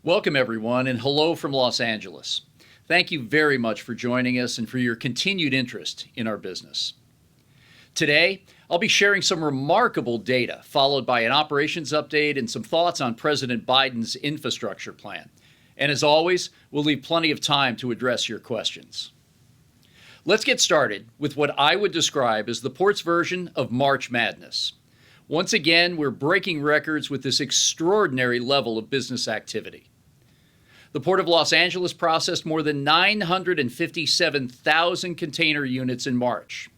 Welcome, everyone, and hello from Los Angeles. Thank you very much for joining us and for your continued interest in our business. Today, I'll be sharing some remarkable data, followed by an operations update and some thoughts on President Biden's infrastructure plan. And as always, we'll leave plenty of time to address your questions. Let's get started with what I would describe as the port's version of March Madness. Once again, we're breaking records with this extraordinary level of business activity. The Port of Los Angeles processed more than 957,000 container units in March.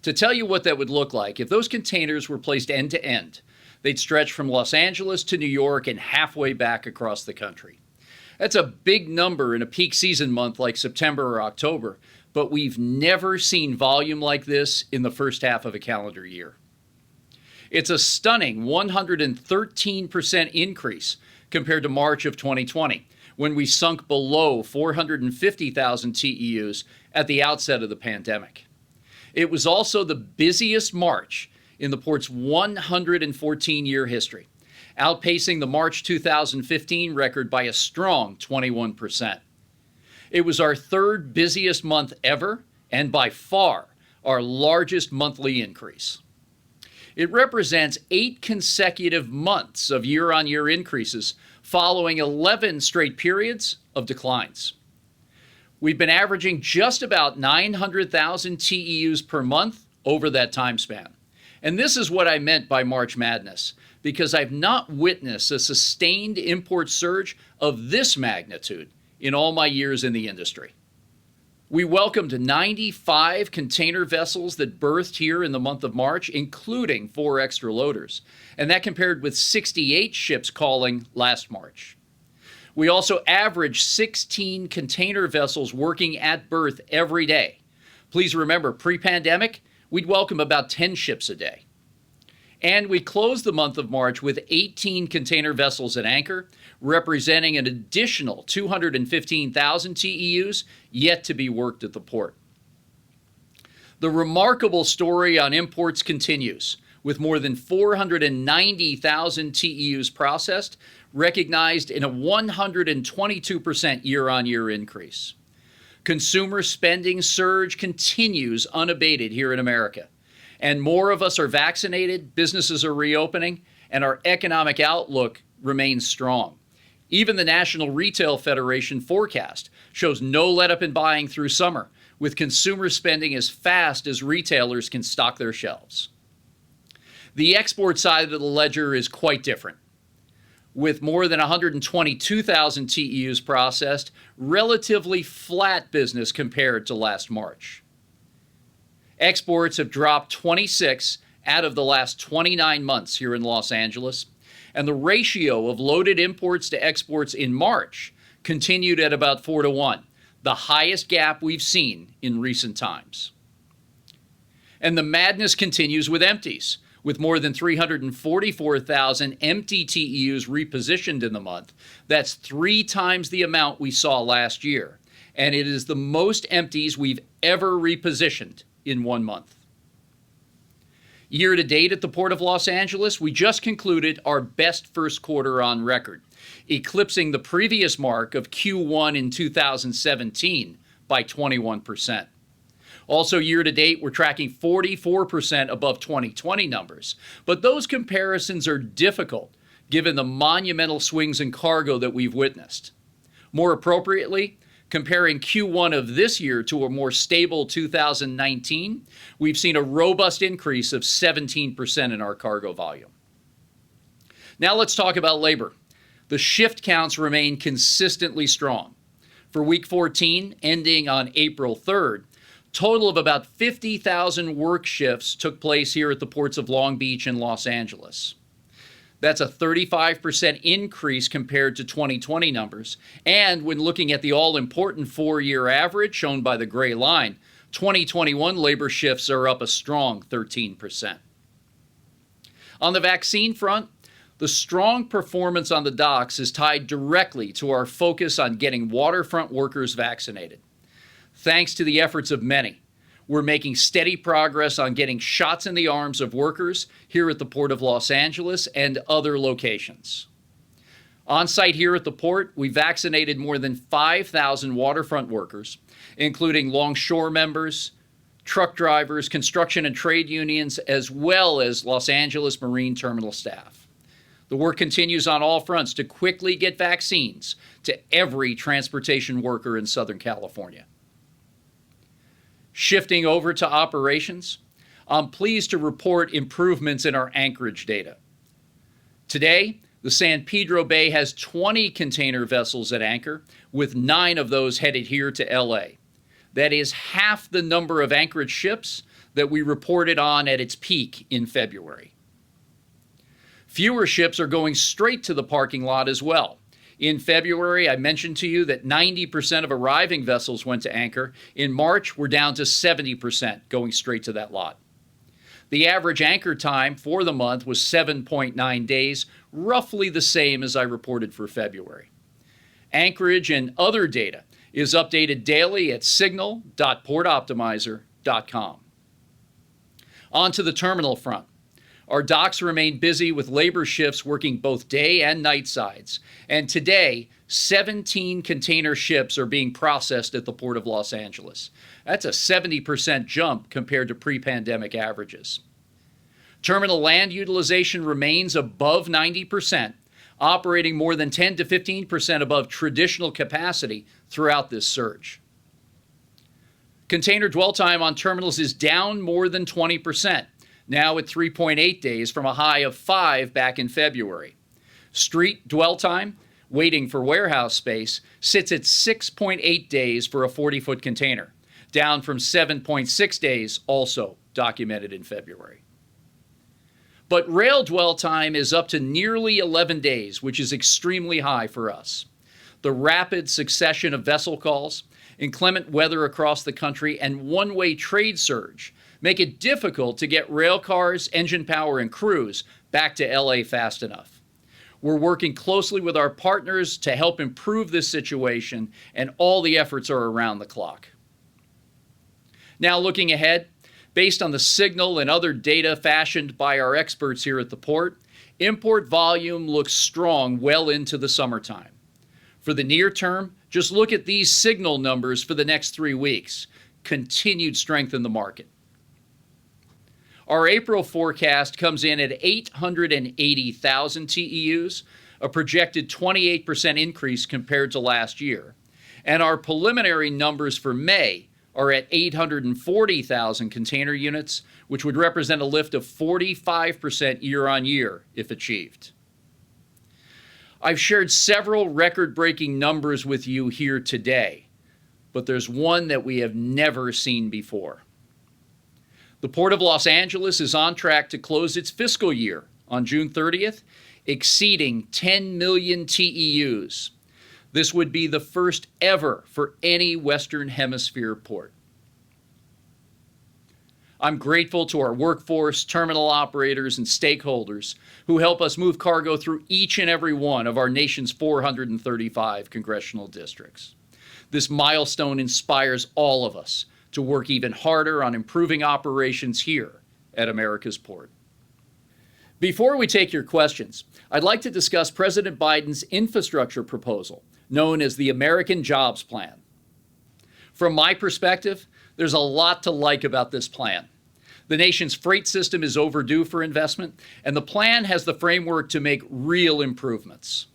To tell you what that would look like, if those containers were placed end to end, they'd stretch from Los Angeles to New York and halfway back across the country. That's a big number in a peak season month like September or October, but we've never seen volume like this in the first half of a calendar year. It's a stunning 113% increase compared to March of 2020, when we sunk below 450,000 TEUs at the outset of the pandemic. It was also the busiest March in the port's 114-year history, outpacing the March 2015 record by a strong 21%. It was our third busiest month ever, and by far our largest monthly increase. It represents 8 consecutive months of year-on-year increases following 11 straight periods of declines. We've been averaging just about 900,000 TEUs per month over that time span. And this is what I meant by March Madness, because I've not witnessed a sustained import surge of this magnitude in all my years in the industry. We welcomed 95 container vessels that berthed here in the month of March, including 4 extra loaders, and that compared with 68 ships calling last March. We also averaged 16 container vessels working at berth every day. Please remember, pre-pandemic, we'd welcome about 10 ships a day. And we closed the month of March with 18 container vessels at anchor, representing an additional 215,000 TEUs yet to be worked at the port. The remarkable story on imports continues, with more than 490,000 TEUs processed, recognized in a 122% year-on-year increase. Consumer spending surge continues unabated here in America. And more of us are vaccinated, businesses are reopening, and our economic outlook remains strong. Even the National Retail Federation forecast shows no let-up in buying through summer, with consumer spending as fast as retailers can stock their shelves. The export side of the ledger is quite different. With more than 122,000 TEUs processed, relatively flat business compared to last March. Exports have dropped 26 out of the last 29 months here in Los Angeles, and the ratio of loaded imports to exports in March continued at about 4-to-1, the highest gap we've seen in recent times. And the madness continues with empties, with more than 344,000 empty TEUs repositioned in the month. That's 3 times the amount we saw last year, and it is the most empties we've ever repositioned in 1 month. Year to date at the Port of Los Angeles, we just concluded our best first quarter on record, eclipsing the previous mark of Q1 in 2017 by 21%. Also year to date, we're tracking 44% above 2020 numbers, but those comparisons are difficult given the monumental swings in cargo that we've witnessed. More appropriately, comparing Q1 of this year to a more stable 2019, we've seen a robust increase of 17% in our cargo volume. Now let's talk about labor. The shift counts remain consistently strong. For week 14, ending on April 3rd, total of about 50,000 work shifts took place here at the ports of Long Beach and Los Angeles. That's a 35% increase compared to 2020 numbers. And when looking at the all-important 4-year average shown by the gray line, 2021 labor shifts are up a strong 13%. On the vaccine front, the strong performance on the docks is tied directly to our focus on getting waterfront workers vaccinated. Thanks to the efforts of many, we're making steady progress on getting shots in the arms of workers here at the Port of Los Angeles and other locations. On site here at the port, we vaccinated more than 5,000 waterfront workers, including longshore members, truck drivers, construction and trade unions, as well as Los Angeles Marine Terminal staff. The work continues on all fronts to quickly get vaccines to every transportation worker in Southern California. Shifting over to operations, I'm pleased to report improvements in our anchorage data. Today, the San Pedro Bay has 20 container vessels at anchor, with 9 of those headed here to LA. That is half the number of anchorage ships that we reported on at its peak in February. Fewer ships are going straight to the parking lot as well. In February, I mentioned to you that 90% of arriving vessels went to anchor. In March, we're down to 70% going straight to that lot. The average anchor time for the month was 7.9 days, roughly the same as I reported for February. Anchorage and other data is updated daily at signal.portoptimizer.com. On to the terminal front. Our docks remain busy with labor shifts working both day and night sides. And today, 17 container ships are being processed at the Port of Los Angeles. That's a 70% jump compared to pre-pandemic averages. Terminal land utilization remains above 90%, operating more than 10 to 15% above traditional capacity throughout this surge. Container dwell time on terminals is down more than 20%, now at 3.8 days from a high of 5 back in February. Street dwell time, waiting for warehouse space, sits at 6.8 days for a 40-foot container, down from 7.6 days, also documented in February. But rail dwell time is up to nearly 11 days, which is extremely high for us. The rapid succession of vessel calls, inclement weather across the country, and one-way trade surge make it difficult to get rail cars, engine power, and crews back to LA fast enough. We're working closely with our partners to help improve this situation, and all the efforts are around the clock. Now looking ahead, based on the signal and other data fashioned by our experts here at the port, import volume looks strong well into the summertime. For the near term, just look at these signal numbers for the next 3 weeks. Continued strength in the market. Our April forecast comes in at 880,000 TEUs, a projected 28% increase compared to last year. And our preliminary numbers for May are at 840,000 container units, which would represent a lift of 45% year on year if achieved. I've shared several record-breaking numbers with you here today, but there's one that we have never seen before. The Port of Los Angeles is on track to close its fiscal year on June 30th, exceeding 10 million TEUs. This would be the first ever for any Western Hemisphere port. I'm grateful to our workforce, terminal operators, and stakeholders who help us move cargo through each and every one of our nation's 435 congressional districts. This milestone inspires all of us to work even harder on improving operations here at America's Port. Before we take your questions, I'd like to discuss President Biden's infrastructure proposal, known as the American Jobs Plan. From my perspective, there's a lot to like about this plan. The nation's freight system is overdue for investment, and the plan has the framework to make real improvements.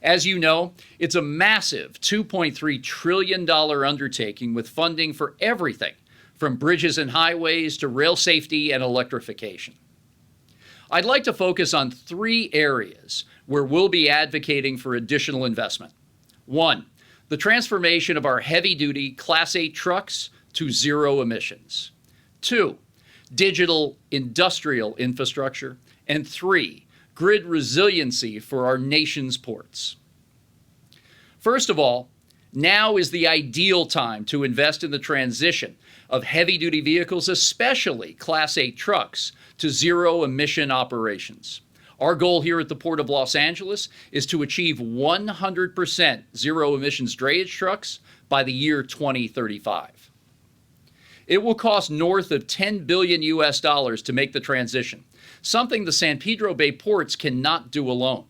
As you know, it's a massive $2.3 trillion undertaking with funding for everything from bridges and highways to rail safety and electrification. I'd like to focus on 3 areas where we'll be advocating for additional investment. 1, the transformation of our heavy-duty Class 8 trucks to zero emissions. 2, digital industrial infrastructure. And 3, grid resiliency for our nation's ports. First of all, now is the ideal time to invest in the transition of heavy-duty vehicles, especially Class 8 trucks, to zero-emission operations. Our goal here at the Port of Los Angeles is to achieve 100% zero-emissions drayage trucks by the year 2035. It will cost north of $10 billion to make the transition, something the San Pedro Bay ports cannot do alone.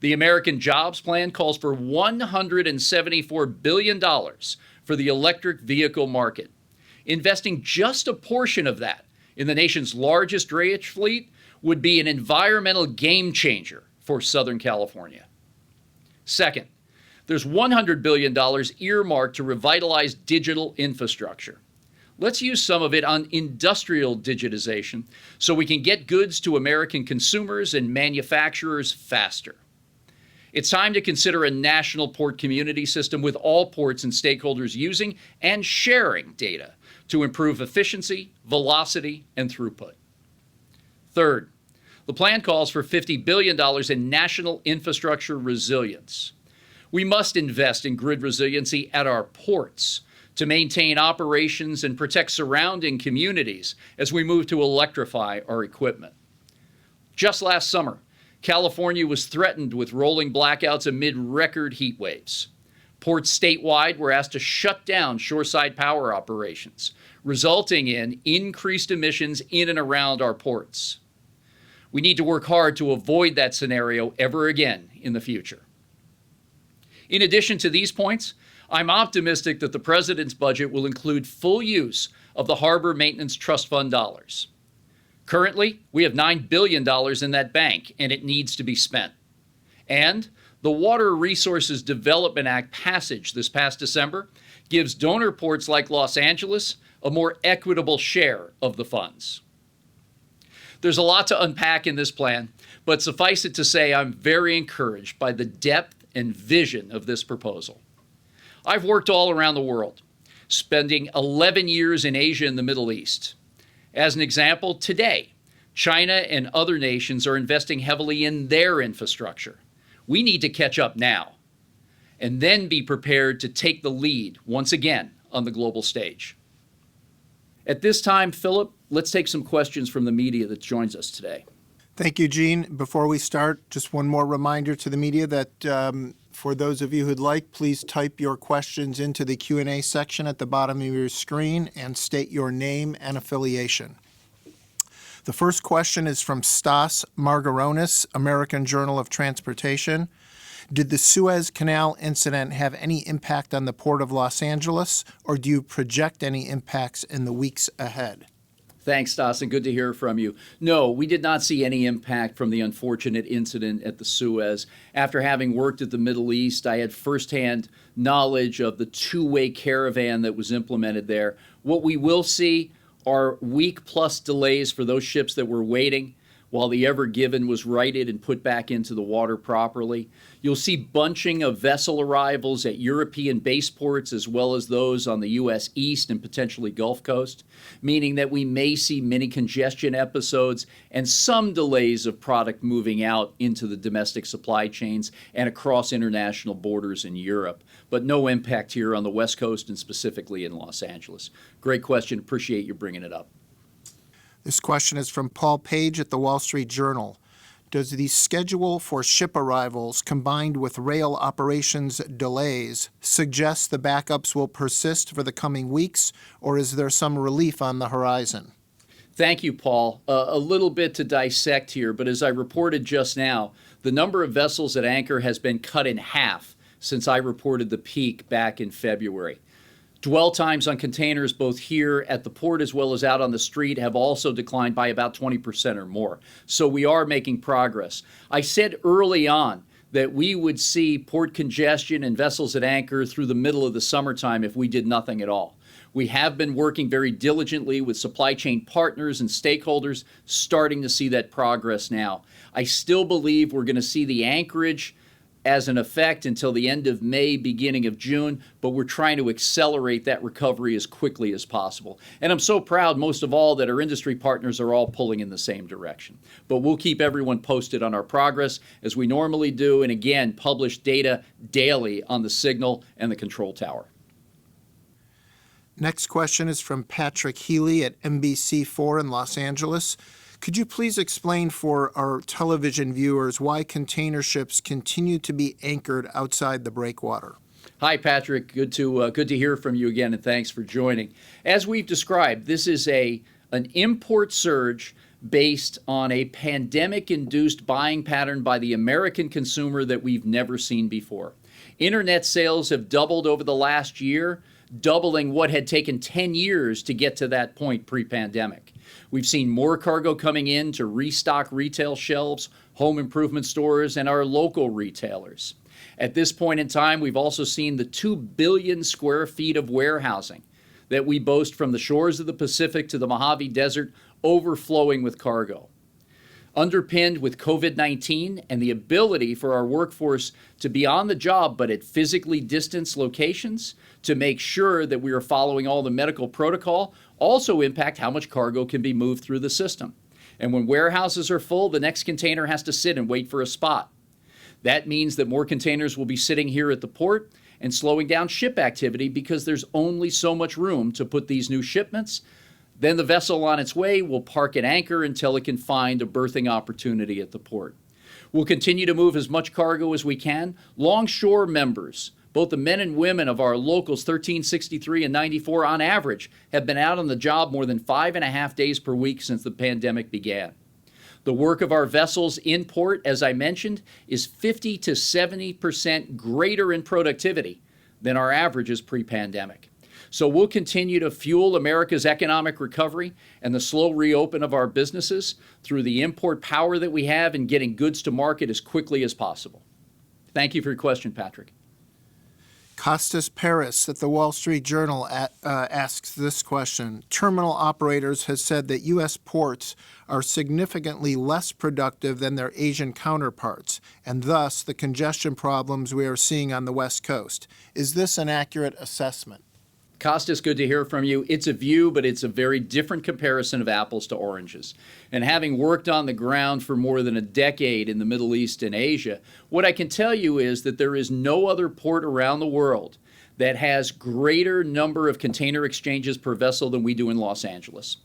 The American Jobs Plan calls for $174 billion for the electric vehicle market. Investing just a portion of that in the nation's largest drayage fleet would be an environmental game changer for Southern California. Second, there's $100 billion earmarked to revitalize digital infrastructure. Let's use some of it on industrial digitization so we can get goods to American consumers and manufacturers faster. It's time to consider a national port community system with all ports and stakeholders using and sharing data to improve efficiency, velocity, and throughput. Third, the plan calls for $50 billion in national infrastructure resilience. We must invest in grid resiliency at our ports to maintain operations and protect surrounding communities as we move to electrify our equipment. Just last summer, California was threatened with rolling blackouts amid record heat waves. Ports statewide were asked to shut down shoreside power operations, resulting in increased emissions in and around our ports. We need to work hard to avoid that scenario ever again in the future. In addition to these points, I'm optimistic that the President's budget will include full use of the Harbor Maintenance Trust Fund dollars. Currently, we have $9 billion in that bank, and it needs to be spent. And the Water Resources Development Act passage this past December gives donor ports like Los Angeles a more equitable share of the funds. There's a lot to unpack in this plan, but suffice it to say I'm very encouraged by the depth and vision of this proposal. I've worked all around the world, spending 11 years in Asia and the Middle East. As an example, today, China and other nations are investing heavily in their infrastructure. We need to catch up now and then be prepared to take the lead once again on the global stage. At this time, Philip, let's take some questions from the media that joins us today. Thank you, Gene. Before we start, just one more reminder to the media that for those of you who'd like, please type your questions into the Q&A section at the bottom of your screen and state your name and affiliation. The first question is from Stas Margaronis, American Journal of Transportation. Did the Suez Canal incident have any impact on the Port of Los Angeles, or do you project any impacts in the weeks ahead? Thanks, Stas, and good to hear from you. No, we did not see any impact from the unfortunate incident at the Suez. After having worked at the Middle East, I had firsthand knowledge of the two-way caravan that was implemented there. What we will see are week-plus delays for those ships that were waiting while the Ever Given was righted and put back into the water properly. You'll see bunching of vessel arrivals at European base ports as well as those on the U.S. East and potentially Gulf Coast, meaning that we may see mini congestion episodes and some delays of product moving out into the domestic supply chains and across international borders in Europe, but no impact here on the West Coast and specifically in Los Angeles. Great question. Appreciate you bringing it up. This question is from Paul Page at the Wall Street Journal. Does the schedule for ship arrivals combined with rail operations delays suggest the backups will persist for the coming weeks, or is there some relief on the horizon? Thank you, Paul. A little bit to dissect here, but as I reported just now, the number of vessels at anchor has been cut in half since I reported the peak back in February. Dwell times on containers both here at the port as well as out on the street have also declined by about 20% or more. So we are making progress. I said early on that we would see port congestion and vessels at anchor through the middle of the summertime if we did nothing at all. We have been working very diligently with supply chain partners and stakeholders, starting to see that progress now. I still believe we're going to see the anchorage as an effect until the end of May, beginning of June, but we're trying to accelerate that recovery as quickly as possible. And I'm so proud, most of all, that our industry partners are all pulling in the same direction. But we'll keep everyone posted on our progress as we normally do, and again, publish data daily on the signal and the control tower. Next question is from Patrick Healy at NBC4 in Los Angeles. Could you please explain for our television viewers why container ships continue to be anchored outside the breakwater? Hi, Patrick. Good to hear from you again, and thanks for joining. As we've described, this is an import surge based on a pandemic-induced buying pattern by the American consumer that we've never seen before. Internet sales have doubled over the last year, doubling what had taken 10 years to get to that point pre-pandemic. We've seen more cargo coming in to restock retail shelves, home improvement stores, and our local retailers. At this point in time, we've also seen the 2 billion square feet of warehousing that we boast from the shores of the Pacific to the Mojave Desert overflowing with cargo. Underpinned with COVID-19 and the ability for our workforce to be on the job but at physically distanced locations to make sure that we are following all the medical protocol also impact how much cargo can be moved through the system. And when warehouses are full, the next container has to sit and wait for a spot. That means that more containers will be sitting here at the port and slowing down ship activity because there's only so much room to put these new shipments. Then the vessel on its way will park at anchor until it can find a berthing opportunity at the port. We'll continue to move as much cargo as we can. Longshore members, both the men and women of our locals 1363 and 94 on average, have been out on the job more than 5.5 days per week since the pandemic began. The work of our vessels in port, as I mentioned, is 50 to 70% greater in productivity than our averages pre-pandemic. So we'll continue to fuel America's economic recovery and the slow reopen of our businesses through the import power that we have in getting goods to market as quickly as possible. Thank you for your question, Patrick. Costas Paris at the Wall Street Journal asks this question. Terminal operators have said that U.S. ports are significantly less productive than their Asian counterparts, and thus the congestion problems we are seeing on the West Coast. Is this an accurate assessment? Costas, good to hear from you. It's a view, but it's a very different comparison of apples to oranges. And having worked on the ground for more than a decade in the Middle East and Asia, what I can tell you is that there is no other port around the world that has greater number of container exchanges per vessel than we do in Los Angeles.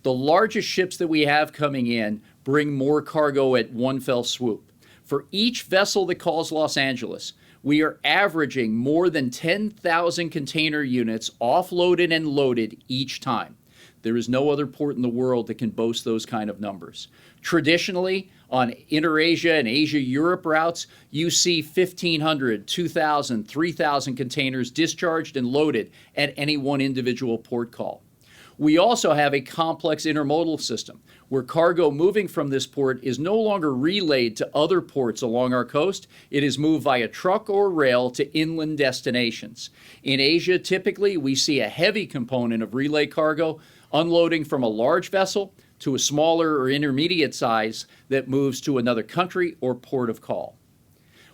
The largest ships that we have coming in bring more cargo at one fell swoop. For each vessel that calls Los Angeles, we are averaging more than 10,000 container units offloaded and loaded each time. There is no other port in the world that can boast those kind of numbers. Traditionally, on Inter-Asia and Asia-Europe routes, you see 1,500, 2,000, 3,000 containers discharged and loaded at any one individual port call. We also have a complex intermodal system where cargo moving from this port is no longer relayed to other ports along our coast. It is moved via truck or rail to inland destinations. In Asia, typically, we see a heavy component of relay cargo unloading from a large vessel to a smaller or intermediate size that moves to another country or port of call.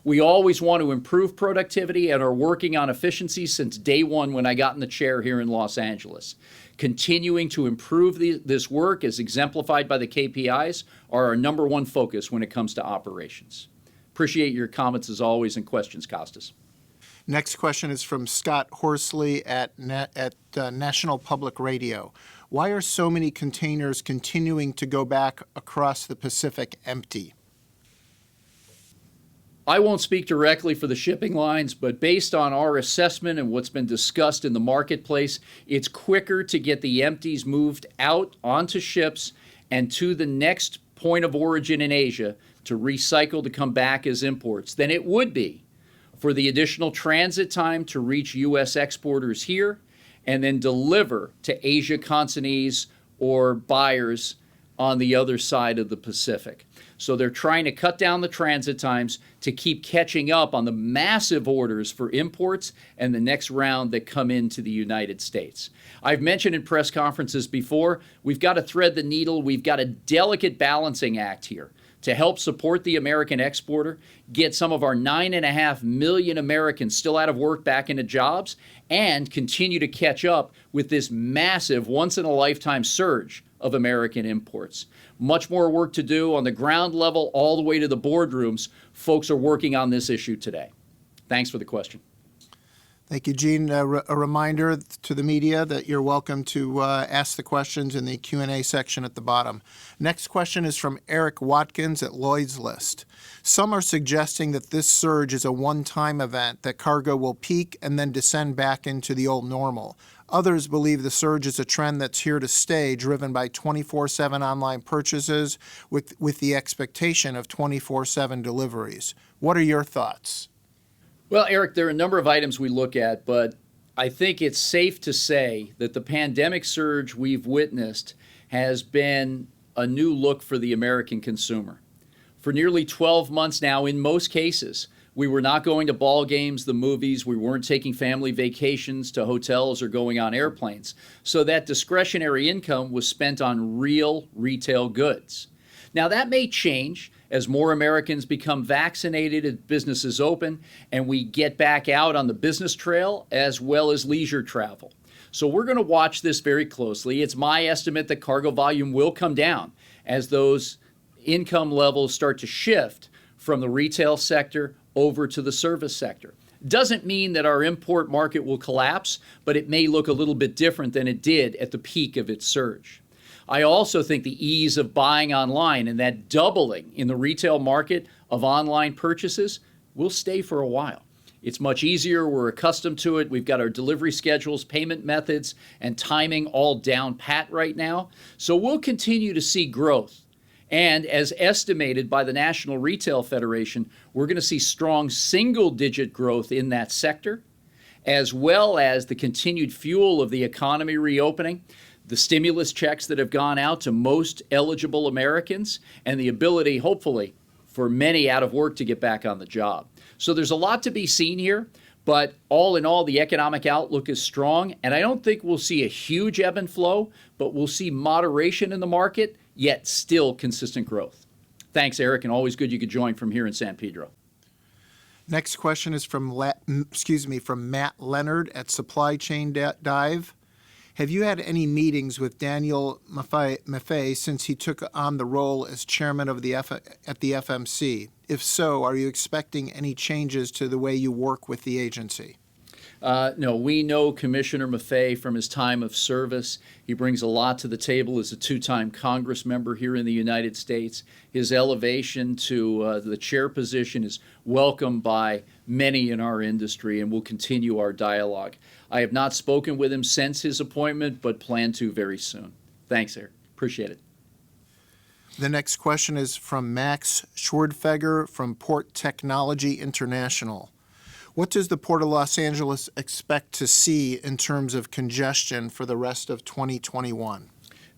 We always want to improve productivity and are working on efficiency since day one when I got in the chair here in Los Angeles. Continuing to improve this work, as exemplified by the KPIs, are our number one focus when it comes to operations. Appreciate your comments as always and questions, Costas. Next question is from Scott Horsley at National Public Radio. Why are so many containers continuing to go back across the Pacific empty? I won't speak directly for the shipping lines, but based on our assessment and what's been discussed in the marketplace, it's quicker to get the empties moved out onto ships and to the next point of origin in Asia to recycle to come back as imports than it would be for the additional transit time to reach U.S. exporters here and then deliver to Asia consignees or buyers on the other side of the Pacific. So they're trying to cut down the transit times to keep catching up on the massive orders for imports and the next round that come into the United States. I've mentioned in press conferences before, we've got to thread the needle. We've got a delicate balancing act here to help support the American exporter, get some of our 9.5 million Americans still out of work back into jobs, and continue to catch up with this massive once-in-a-lifetime surge of American imports. Much more work to do on the ground level all the way to the boardrooms. Folks are working on this issue today. Thanks for the question. Thank you, Gene. A reminder to the media that you're welcome to ask the questions in the Q&A section at the bottom. Next question is from Eric Watkins at Lloyd's List. Some are suggesting that this surge is a one-time event, that cargo will peak and then descend back into the old normal. Others believe the surge is a trend that's here to stay, driven by 24/7 online purchases with the expectation of 24/7 deliveries. What are your thoughts? Well, Eric, there are a number of items we look at, but I think it's safe to say that the pandemic surge we've witnessed has been a new look for the American consumer. For nearly 12 months now, in most cases, we were not going to ball games, the movies, we weren't taking family vacations to hotels or going on airplanes. So that discretionary income was spent on real retail goods. Now that may change as more Americans become vaccinated, as businesses open, and we get back out on the business trail as well as leisure travel. So we're going to watch this very closely. It's my estimate that cargo volume will come down as those income levels start to shift from the retail sector over to the service sector. Doesn't mean that our import market will collapse, but it may look a little bit different than it did at the peak of its surge. I also think the ease of buying online and that doubling in the retail market of online purchases will stay for a while. It's much easier. We're accustomed to it. We've got our delivery schedules, payment methods, and timing all down pat right now. So we'll continue to see growth. And as estimated by the National Retail Federation, we're going to see strong single-digit growth in that sector, as well as the continued fuel of the economy reopening, the stimulus checks that have gone out to most eligible Americans, and the ability, hopefully, for many out of work to get back on the job. So there's a lot to be seen here, but all in all, the economic outlook is strong, and I don't think we'll see a huge ebb and flow, but we'll see moderation in the market, yet still consistent growth. Thanks, Eric, and always good you could join from here in San Pedro. Next question is from Matt Leonard at Supply Chain Dive. Have you had any meetings with Daniel Maffei since he took on the role as chairman of at the FMC? If so, are you expecting any changes to the way you work with the agency? No, we know Commissioner Maffei from his time of service. He brings a lot to the table as a two-time Congress member here in the United States. His elevation to the chair position is welcomed by many in our industry, and we'll continue our dialogue. I have not spoken with him since his appointment, but plan to very soon. Thanks, Eric. Appreciate it. The next question is from Max Schwerdfeger from Port Technology International. What does the Port of Los Angeles expect to see in terms of congestion for the rest of 2021?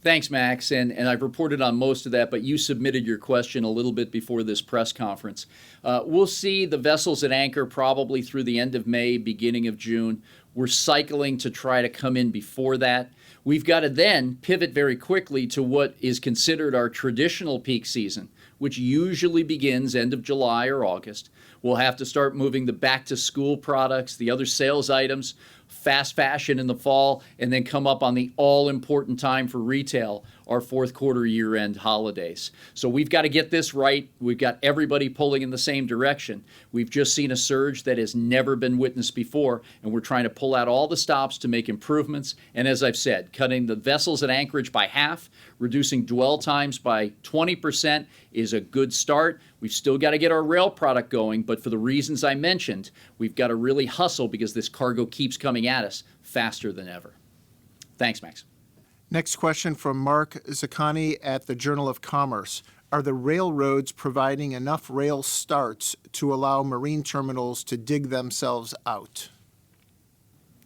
Thanks, Max, and I've reported on most of that, but you submitted your question a little bit before this press conference. We'll see the vessels at anchor probably through the end of May, beginning of June. We're cycling to try to come in before that. We've got to then pivot very quickly to what is considered our traditional peak season, which usually begins end of July or August. We'll have to start moving the back-to-school products, the other sales items, fast fashion in the fall, and then come up on the all-important time for retail, our fourth quarter year-end holidays. So we've got to get this right. We've got everybody pulling in the same direction. We've just seen a surge that has never been witnessed before, and we're trying to pull out all the stops to make improvements. And as I've said, cutting the vessels at anchorage by half, reducing dwell times by 20% is a good start. We've still got to get our rail product going, but for the reasons I mentioned, we've got to really hustle because this cargo keeps coming at us faster than ever. Thanks, Max. Next question from Mark Zaccani at the Journal of Commerce. Are the railroads providing enough rail starts to allow marine terminals to dig themselves out?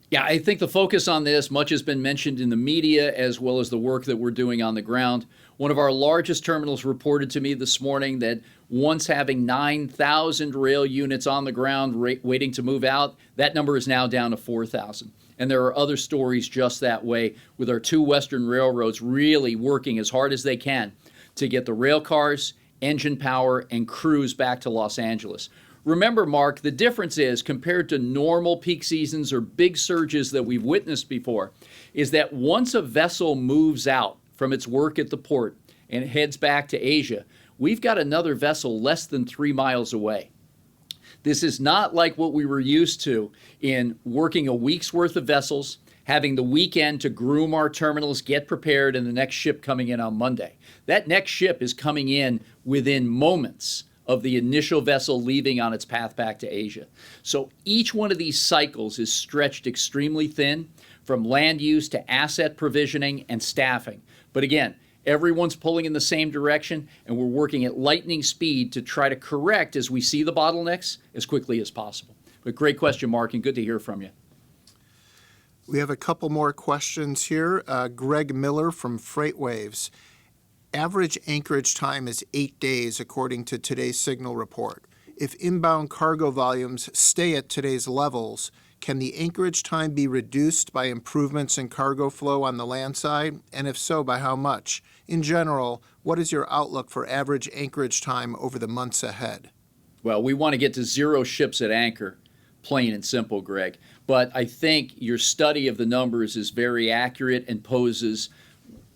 Yeah, I think the focus on this, much has been mentioned in the media as well as the work that we're doing on the ground. One of our largest terminals reported to me this morning that once having 9,000 rail units on the ground waiting to move out, that number is now down to 4,000. And there are other stories just that way, with our two Western railroads really working as hard as they can to get the rail cars, engine power, and crews back to Los Angeles. Remember, Mark, the difference is, compared to normal peak seasons or big surges that we've witnessed before, is that once a vessel moves out from its work at the port and heads back to Asia, we've got another vessel less than 3 miles away. This is not like what we were used to in working a week's worth of vessels, having the weekend to groom our terminals, get prepared, and the next ship coming in on Monday. That next ship is coming in within moments of the initial vessel leaving on its path back to Asia. So each one of these cycles is stretched extremely thin, from land use to asset provisioning and staffing. But again, everyone's pulling in the same direction, and we're working at lightning speed to try to correct as we see the bottlenecks as quickly as possible. But great question, Mark, and good to hear from you. We have a couple more questions here. Greg Miller from FreightWaves. Average anchorage time is 8 days, according to today's signal report. If inbound cargo volumes stay at today's levels, can the anchorage time be reduced by improvements in cargo flow on the land side? And if so, by how much? In general, what is your outlook for average anchorage time over the months ahead? Well, we want to get to 0 ships at anchor, plain and simple, Greg. But I think your study of the numbers is very accurate and poses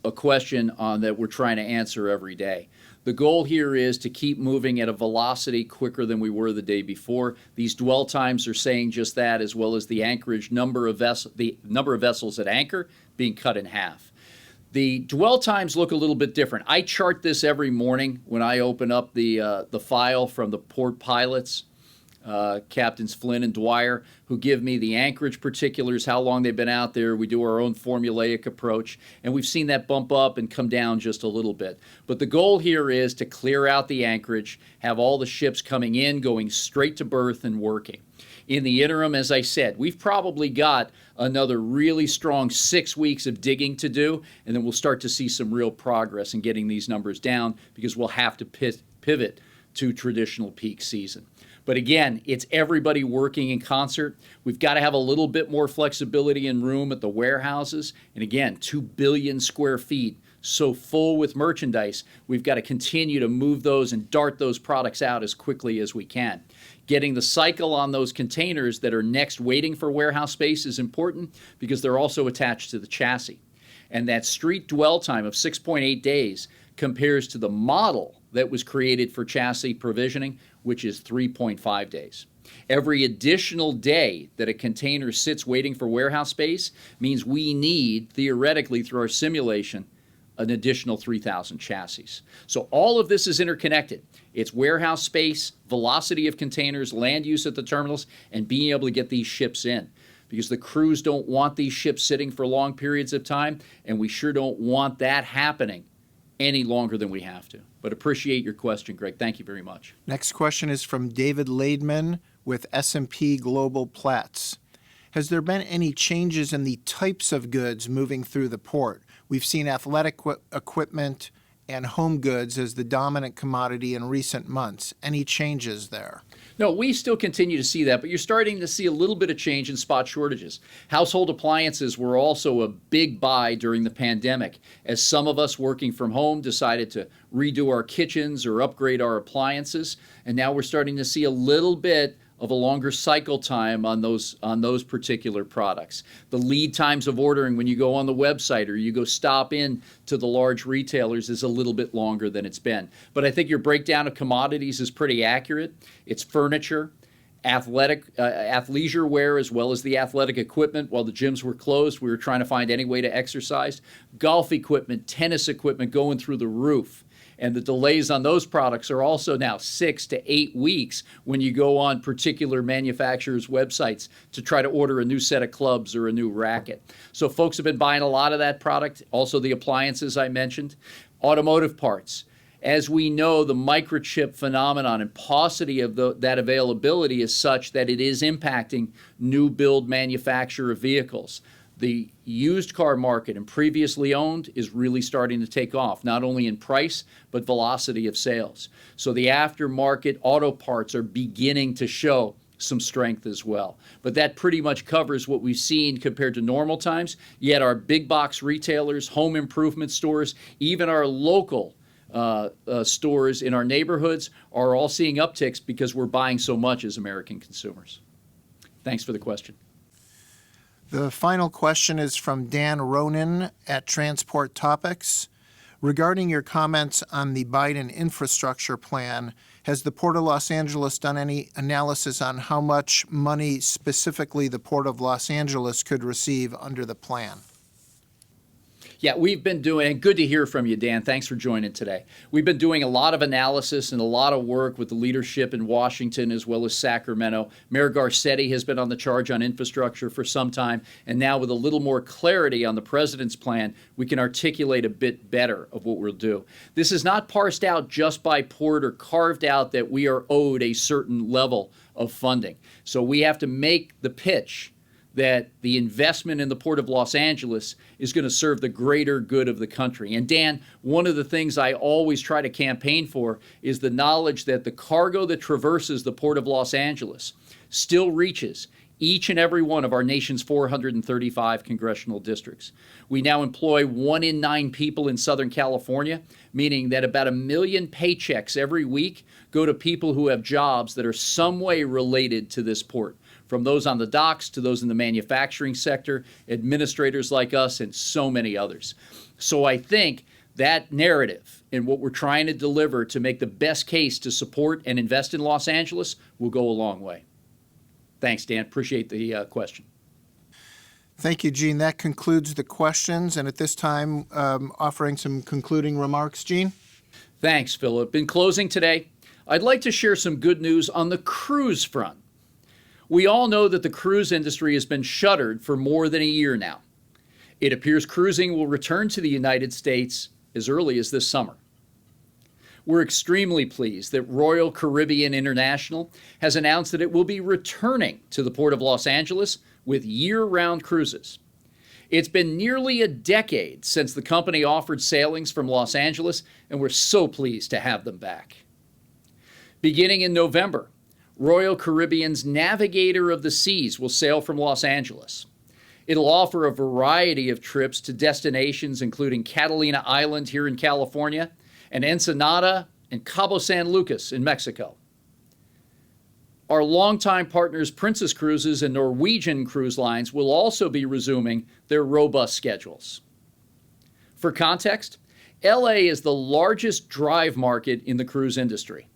a question on that we're trying to answer every day. The goal here is to keep moving at a velocity quicker than we were the day before. These dwell times are saying just that, as well as the anchorage the number of vessels at anchor being cut in half. The dwell times look a little bit different. I chart this every morning when I open up the file from the port pilots, Captains Flynn and Dwyer, who give me the anchorage particulars, how long they've been out there. We do our own formulaic approach, and we've seen that bump up and come down just a little bit. But the goal here is to clear out the anchorage, have all the ships coming in, going straight to berth and working. In the interim, as I said, we've probably got another really strong 6 weeks of digging to do, and then we'll start to see some real progress in getting these numbers down, because we'll have to pivot to traditional peak season. But again, it's everybody working in concert. We've got to have a little bit more flexibility and room at the warehouses. And again, 2 billion square feet, so full with merchandise, we've got to continue to move those and dart those products out as quickly as we can. Getting the cycle on those containers that are next waiting for warehouse space is important, because they're also attached to the chassis. And that street dwell time of 6.8 days compares to the model that was created for chassis provisioning, which is 3.5 days. Every additional day that a container sits waiting for warehouse space means we need, theoretically, through our simulation, an additional 3,000 chassis. So all of this is interconnected. It's warehouse space, velocity of containers, land use at the terminals, and being able to get these ships in. Because the crews don't want these ships sitting for long periods of time, and we sure don't want that happening any longer than we have to. But appreciate your question, Greg. Thank you very much. Next question is from David Laidman with S&P Global Platts. Has there been any changes in the types of goods moving through the port? We've seen athletic equipment and home goods as the dominant commodity in recent months. Any changes there? No, we still continue to see that, but you're starting to see a little bit of change in spot shortages. Household appliances were also a big buy during the pandemic, as some of us working from home decided to redo our kitchens or upgrade our appliances, and now we're starting to see a little bit of a longer cycle time on those particular products. The lead times of ordering when you go on the website or you go stop in to the large retailers is a little bit longer than it's been. But I think your breakdown of commodities is pretty accurate. It's furniture, athleisure wear, as well as the athletic equipment. While the gyms were closed, we were trying to find any way to exercise. Golf equipment, tennis equipment going through the roof. And the delays on those products are also now 6 to 8 weeks when you go on particular manufacturers' websites to try to order a new set of clubs or a new racket. So folks have been buying a lot of that product. Also the appliances I mentioned. Automotive parts. As we know, the microchip phenomenon and paucity of that availability is such that it is impacting new build manufacture of vehicles. The used car market and previously owned is really starting to take off, not only in price, but velocity of sales. So the aftermarket auto parts are beginning to show some strength as well. But that pretty much covers what we've seen compared to normal times. Yet our big box retailers, home improvement stores, even our local stores in our neighborhoods are all seeing upticks because we're buying so much as American consumers. Thanks for the question. The final question is from Dan Ronan at Transport Topics. Regarding your comments on the Biden infrastructure plan, has the Port of Los Angeles done any analysis on how much money specifically the Port of Los Angeles could receive under the plan? Yeah, we've been doing, and good to hear from you, Dan. Thanks for joining today. We've been doing a lot of analysis and a lot of work with the leadership in Washington as well as Sacramento. Mayor Garcetti has been on the charge on infrastructure for some time, and now with a little more clarity on the president's plan, we can articulate a bit better of what we'll do. This is not parsed out just by port or carved out that we are owed a certain level of funding. So we have to make the pitch that the investment in the Port of Los Angeles is going to serve the greater good of the country. And Dan, one of the things I always try to campaign for is the knowledge that the cargo that traverses the Port of Los Angeles still reaches each and every one of our nation's 435 congressional districts. We now employ 1 in 9 people in Southern California, meaning that about 1 million paychecks every week go to people who have jobs that are some way related to this port. From those on the docks to those in the manufacturing sector, administrators like us, and so many others. So I think that narrative and what we're trying to deliver to make the best case to support and invest in Los Angeles will go a long way. Thanks, Dan. Appreciate the question. Thank you, Gene. That concludes the questions. And at this time, offering some concluding remarks, Gene? Thanks, Philip. In closing today, I'd like to share some good news on the cruise front. We all know that the cruise industry has been shuttered for more than a year now. It appears cruising will return to the United States as early as this summer. We're extremely pleased that Royal Caribbean International has announced that it will be returning to the Port of Los Angeles with year-round cruises. It's been nearly a decade since the company offered sailings from Los Angeles, and we're so pleased to have them back. Beginning in November, Royal Caribbean's Navigator of the Seas will sail from Los Angeles. It'll offer a variety of trips to destinations including Catalina Island here in California and Ensenada and Cabo San Lucas in Mexico. Our longtime partners Princess Cruises and Norwegian Cruise Lines will also be resuming their robust schedules. For context, LA is the largest drive market in the cruise industry.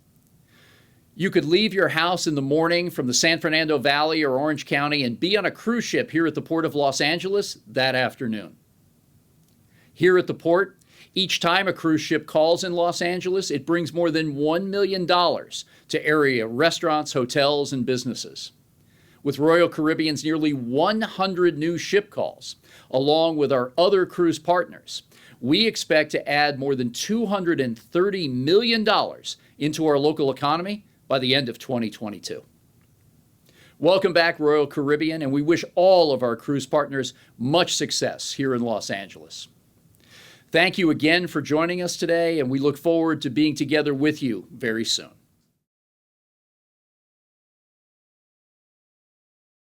You could leave your house in the morning from the San Fernando Valley or Orange County and be on a cruise ship here at the Port of Los Angeles that afternoon. Here at the port, each time a cruise ship calls in Los Angeles, it brings more than $1 million to area restaurants, hotels, and businesses. With Royal Caribbean's nearly 100 new ship calls, along with our other cruise partners, we expect to add more than $230 million into our local economy by the end of 2022. Welcome back, Royal Caribbean, and we wish all of our cruise partners much success here in Los Angeles. Thank you again for joining us today, and we look forward to being together with you very soon.